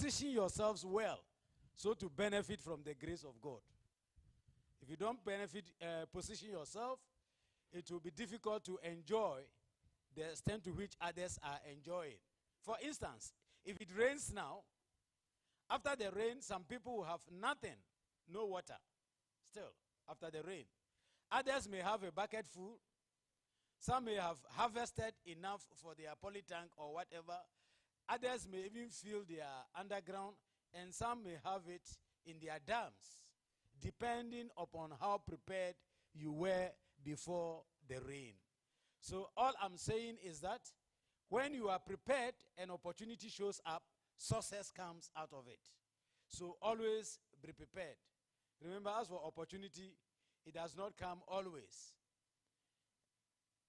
position yourselves well so to benefit from the grace of God. If you don't position yourself, it will be difficult to enjoy the extent to which others are enjoying. For instance, if it rains now, after the rain, some people will have nothing, no water, still, after the rain. Others may have a bucket full. Some may have harvested enough for their poly tank or whatever. Others may even fill their underground, and some may have it in their dams, depending upon how prepared you were before the rain. So all I'm saying is that when you are prepared, an opportunity shows up, success comes out of it. So always be prepared. Remember, as for opportunity, it does not come always.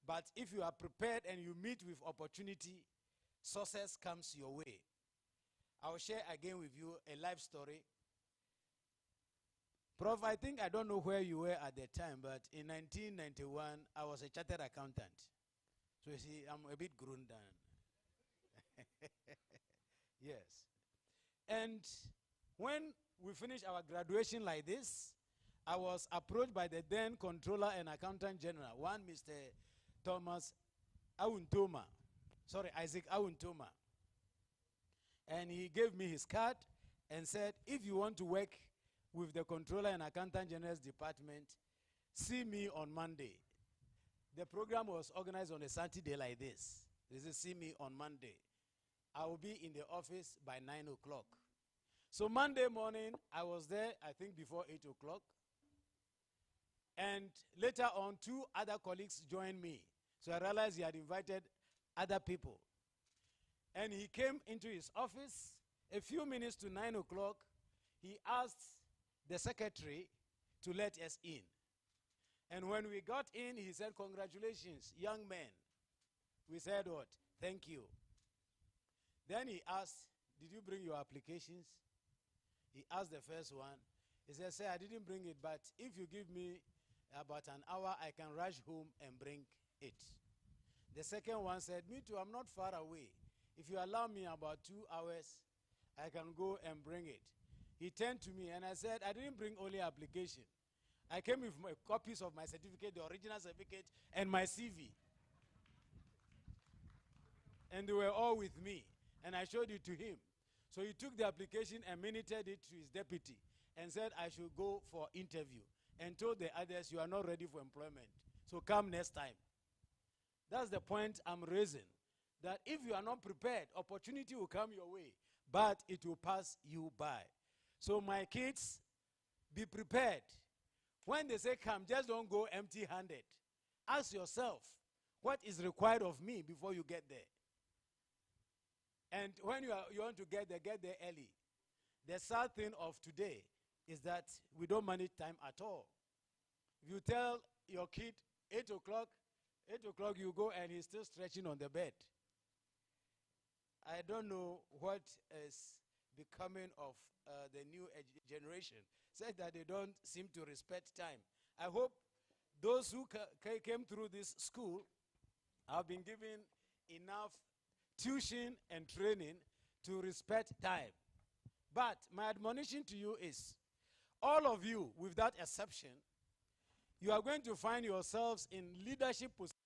But if you are prepared and you meet with opportunity, success comes your way. I will share again with you a life story. Prof, I don't know where you were at the time, but in 1991, I was a chartered accountant. So you see, I'm a bit grown down. Yes. And when we finished our graduation like this, I was approached by the then controller and accountant general, one Mr. Isaac Awuntoma. And he gave me his card and said, if you want to work with the controller and accountant general's department, see me on Monday. The program was organized on a Saturday like this. This is see me on Monday. I will be in the office by 9 o'clock. So Monday morning, I was there, I think before 8 o'clock. And later on, 2 other colleagues joined me. So I realized he had invited other people. And he came into his office. A few minutes to 9 o'clock, he asked the secretary to let us in. And when we got in, he said, congratulations, young men. We said what? Thank you. Then he asked, did you bring your applications? He asked the first one. He said, sir, I didn't bring it, but if you give me about an hour, I can rush home and bring it. The second one said, me too, I'm not far away. If you allow me about 2 hours, I can go and bring it. He turned to me and I said, I didn't bring only application. I came with my copies of my certificate, the original certificate, and my CV. And they were all with me. And I showed it to him. So he took the application and minuted it to his deputy and said I should go for interview. And told the others, you are not ready for employment. So come next time. That's the point I'm raising. That if you are not prepared, opportunity will come your way, but it will pass you by. So my kids, be prepared. When they say come, just don't go empty-handed. Ask yourself, what is required of me before you get there? And when you want to get there early. The sad thing of today is that we don't manage time at all. If you tell your kid 8 o'clock you go and he's still stretching on the bed. I don't know what is becoming of the new generation. Said that they don't seem to respect time. I hope those who came through this school have been given enough tuition and training to respect time. But my admonition to you is, all of you, without exception, you are going to find yourselves in leadership positions,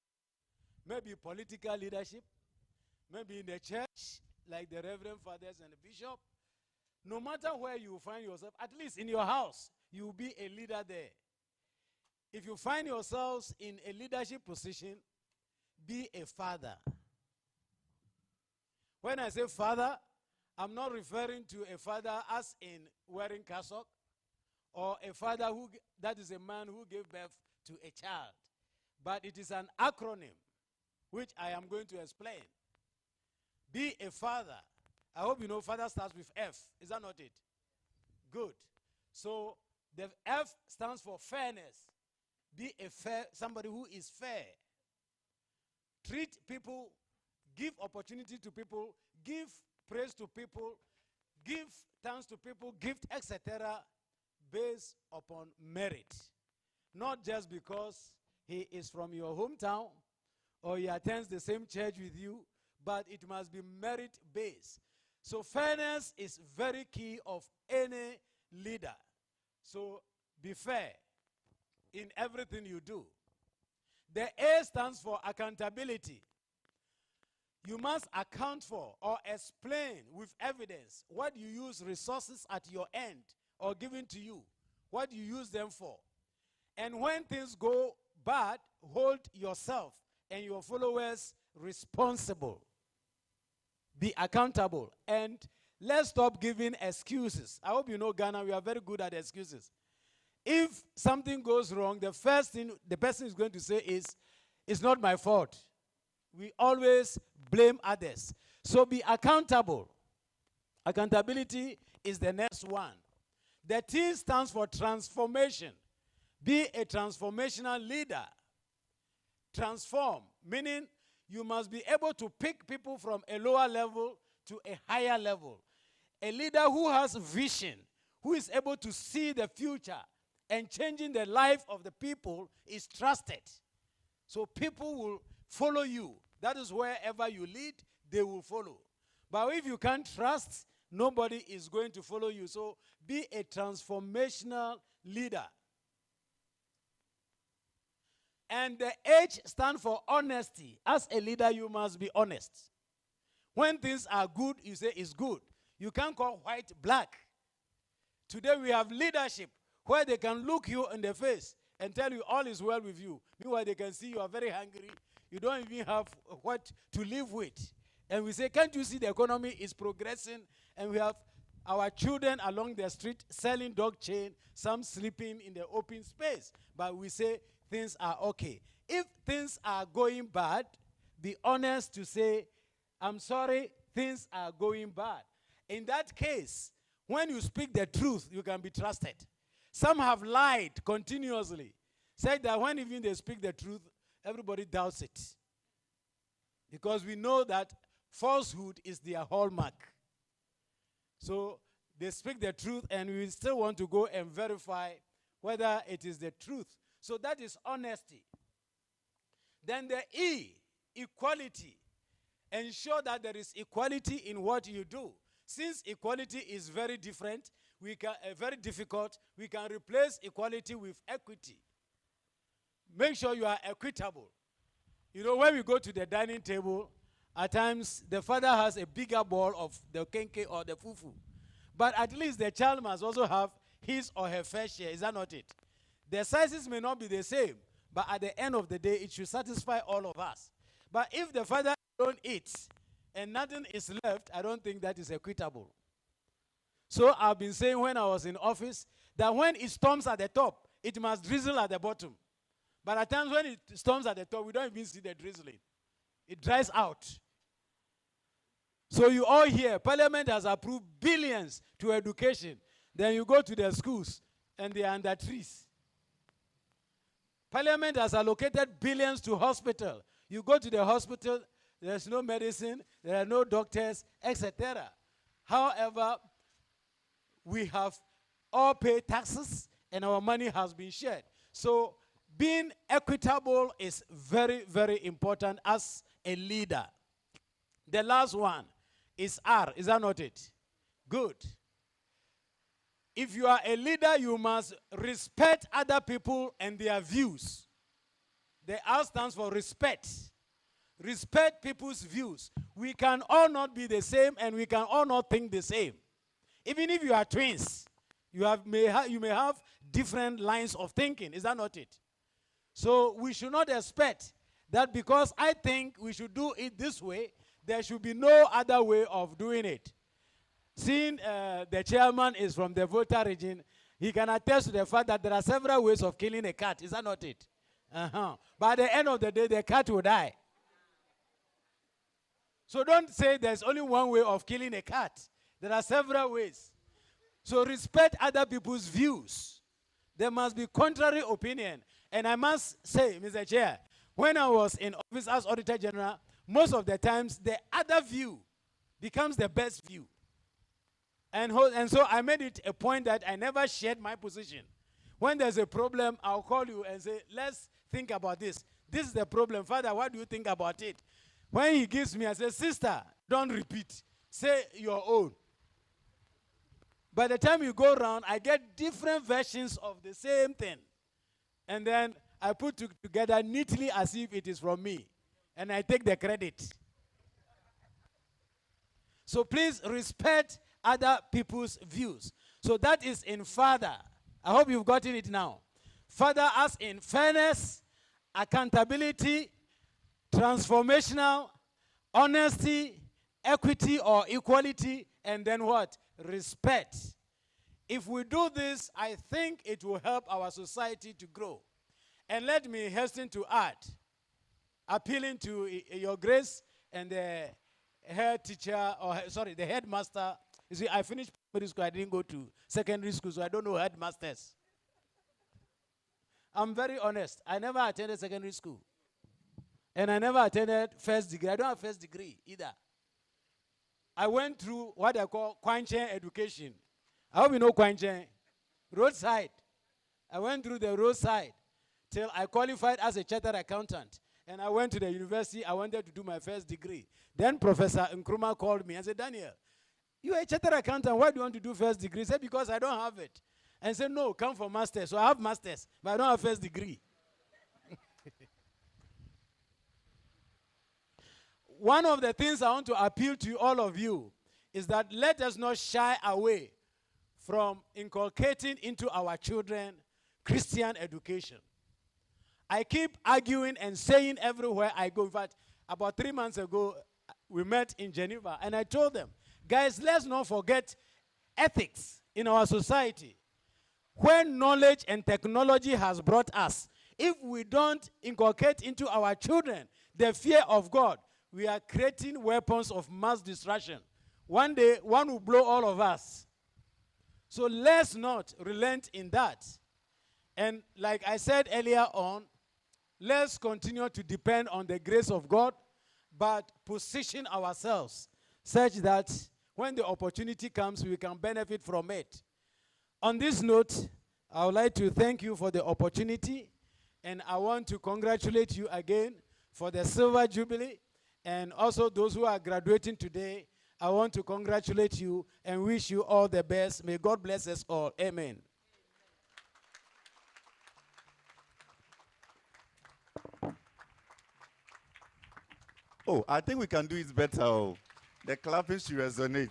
maybe political leadership, maybe in the church, like the Reverend Fathers and the Bishop. No matter where you find yourself, at least in your house, you will be a leader there. If you find yourselves in a leadership position, be a father. When I say father, I'm not referring to a father as in wearing cassock, or a father that is a man who gave birth to a child. But it is an acronym, which I am going to explain. Be a father. I hope you know father starts with F. Is that not it? Good. So the F stands for fairness. Be a somebody who is fair. Treat people, give opportunity to people, give praise to people, give thanks to people, gift, etc., based upon merit. Not just because he is from your hometown or he attends the same church with you, but it must be merit-based. So fairness is very key of any leader. So be fair in everything you do. The A stands for accountability. You must account for or explain with evidence what you use resources at your end or given to you, what you use them for. And when things go bad, hold yourself and your followers responsible. Be accountable. And let's stop giving excuses. I hope you know Ghana, we are very good at excuses. If something goes wrong, the first thing the person is going to say is, it's not my fault. We always blame others. So be accountable. Accountability is the next one. The T stands for transformation. Be a transformational leader. Transform, meaning you must be able to pick people from a lower level to a higher level. A leader who has vision, who is able to see the future and changing the life of the people is trusted. So people will follow you. That is wherever you lead, they will follow. But if you can't trust, nobody is going to follow you. So be a transformational leader. And the H stands for honesty. As a leader, you must be honest. When things are good, you say it's good. You can't call white black. Today we have leadership where they can look you in the face and tell you all is well with you. Meanwhile, they can see you are very hungry. You don't even have what to live with. And we say, can't you see the economy is progressing? And we have our children along the street selling dog chain, some sleeping in the open space. But we say things are okay. If things are going bad, be honest to say, I'm sorry, things are going bad. In that case, when you speak the truth, you can be trusted. Some have lied continuously. Said that when even they speak the truth, everybody doubts it. Because we know that falsehood is their hallmark. So they speak the truth and we still want to go and verify whether it is the truth. So that is honesty. Then the E, equality. Ensure that there is equality in what you do. Since equality is very different, very difficult, we can replace equality with equity. Make sure you are equitable. You know, when we go to the dining table, at times the father has a bigger bowl of the kenke or the fufu. But at least the child must also have his or her fair share. Is that not it? The sizes may not be the same, but at the end of the day, it should satisfy all of us. But if the father don't eat and nothing is left, I don't think that is equitable. So I've been saying when I was in office that when it storms at the top, it must drizzle at the bottom. But at times when it storms at the top, we don't even see the drizzling. It dries out. So you all hear, Parliament has approved billions to education. Then you go to the schools and they are under trees. Parliament has allocated billions to hospital. You go to the hospital, there's no medicine, there are no doctors, etc. However, we have all paid taxes and our money has been shared. So being equitable is very, very important as a leader. The last one is R. Is that not it? Good. If you are a leader, you must respect other people and their views. The R stands for respect. Respect people's views. We can all not be the same and we can all not think the same. Even if you are twins, you may have different lines of thinking. Is that not it? So we should not expect that because I think we should do it this way, there should be no other way of doing it. Seeing the chairman is from the Volta region, he can attest to the fact that there are several ways of killing a cat. Is that not it? But at the end of the day, the cat will die. So don't say there's only one way of killing a cat. There are several ways. So respect other people's views. There must be contrary opinion. And I must say, Mr. Chair, when I was in office as Auditor General, most of the times the other view becomes the best view. And so I made it a point that I never shared my position. When there's a problem, I'll call you and say, let's think about this. This is the problem. Father, what do you think about it? When he gives me, I say, sister, don't repeat. say your own. By the time you go around, I get different versions of the same thing. And then I put together neatly as if it is from me. And I take the credit. So please respect other people's views. So that is in Father. I hope you've gotten it now. Father as in fairness, accountability, transformational, honesty, equity or equality, and then what? Respect. If we do this, I think it will help our society to grow. And let me hasten to add, appealing to your grace and the head teacher, the headmaster. You see, I finished primary school, I didn't go to secondary school, so I don't know headmasters. I'm very honest. I never attended secondary school. And I never attended first degree. I don't have first degree either. I went through what I call Kwanchen education. I hope you know Kwanchen. Roadside. I went through the roadside till I qualified as a chartered accountant. And I went to the university. I wanted to do my first degree. Then Professor Nkrumah called me and said, Daniel, you are a chartered accountant. Why do you want to do first degree? He said, because I don't have it. And I said, no, come for master's. So I have master's, but I don't have first degree. One of the things I want to appeal to all of you is that let us not shy away from inculcating into our children Christian education. I keep arguing and saying everywhere I go. In fact, about 3 months ago, we met in Geneva, and I told them, guys, let's not forget ethics in our society. When knowledge and technology has brought us, if we don't inculcate into our children the fear of God, we are creating weapons of mass destruction. One day, one will blow all of us. So let's not relent in that. And like I said earlier on, let's continue to depend on the grace of God, but position ourselves such that when the opportunity comes, we can benefit from it. On this note, I would like to thank you for the opportunity, and I want to congratulate you again for the Silver Jubilee, and also those who are graduating today. I want to congratulate you and wish you all the best. May God bless us all. Amen. Oh, I think we can do it better. Oh. The clapping should resonate.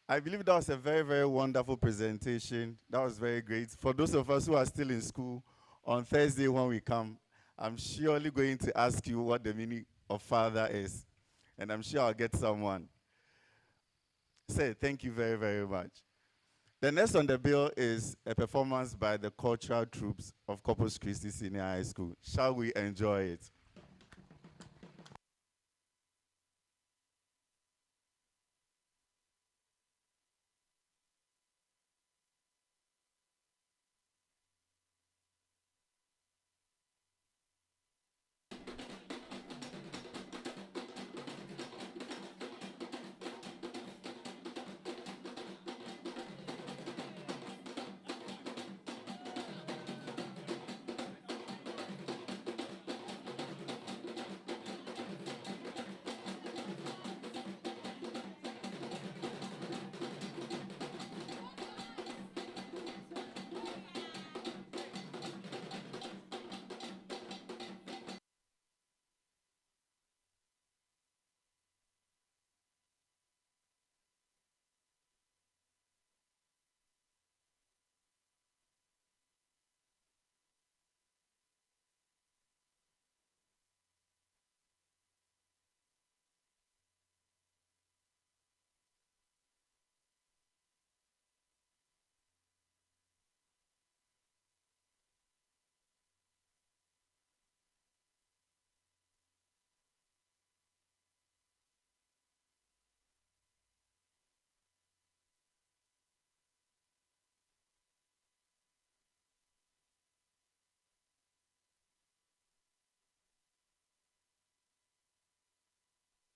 I believe that was a very, very wonderful presentation. That was very great. For those of us who are still in school, on Thursday when we come, I'm surely going to ask you what the meaning of father is. And I'm sure I'll get someone. Say, thank you very, very much. The next on the bill is a performance by the cultural troops of Corpus Christi Senior High School. Shall we enjoy it?